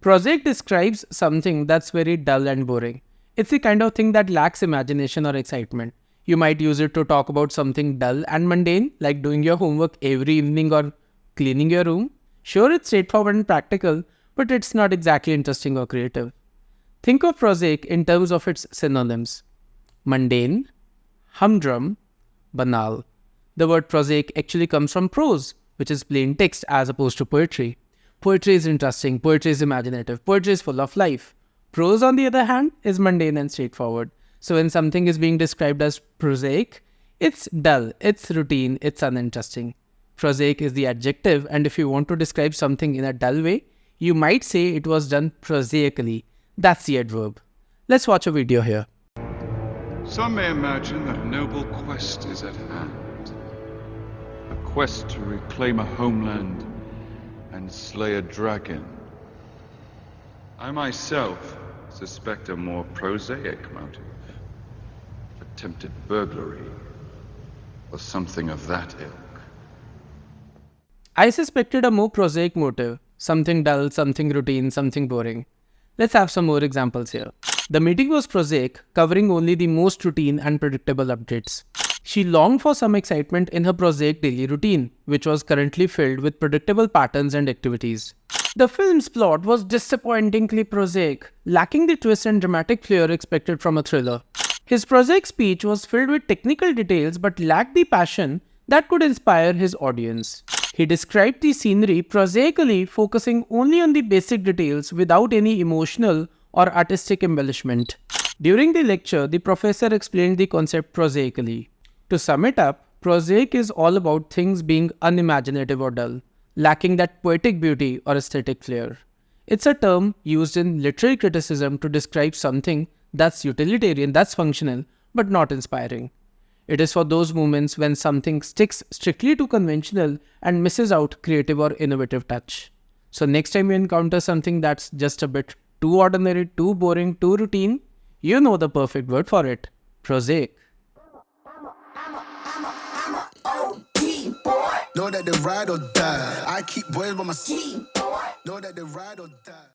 Prosaic describes something that's very dull and boring. It's the kind of thing that lacks imagination or excitement. You might use it to talk about something dull and mundane, like doing your homework every evening or cleaning your room. Sure, it's straightforward and practical, but it's not exactly interesting or creative. Think of prosaic in terms of its synonyms: mundane, humdrum, banal. The word prosaic actually comes from prose, which is plain text as opposed to poetry. Poetry is interesting, poetry is imaginative, poetry is full of life. Prose, on the other hand, is mundane and straightforward. So when something is being described as prosaic, it's dull, it's routine, it's uninteresting. Prosaic is the adjective, and if you want to describe something in a dull way, you might say it was done prosaically. That's the adverb. Let's watch a video here. Some may imagine that a noble quest is at hand. A quest to reclaim a homeland and slay a dragon. I myself suspect a more prosaic motive. Attempted burglary, or something of that ilk. I suspected a more prosaic motive. Something dull, something routine, something boring. Let's have some more examples here. The meeting was prosaic, covering only the most routine and predictable updates. She longed for some excitement in her prosaic daily routine, which was currently filled with predictable patterns and activities. The film's plot was disappointingly prosaic, lacking the twist and dramatic flair expected from a thriller. His prosaic speech was filled with technical details but lacked the passion that could inspire his audience. He described the scenery prosaically, focusing only on the basic details without any emotional or artistic embellishment. During the lecture, the professor explained the concept prosaically. To sum it up, prosaic is all about things being unimaginative or dull, lacking that poetic beauty or aesthetic flair. It's a term used in literary criticism to describe something that's utilitarian, that's functional, but not inspiring. It is for those moments when something sticks strictly to conventional and misses out creative or innovative touch. So next time you encounter something that's just a bit too ordinary, too boring, too routine, you know the perfect word for it: prosaic. Know that they ride or die. I keep boys by my seat. Know that they ride or die.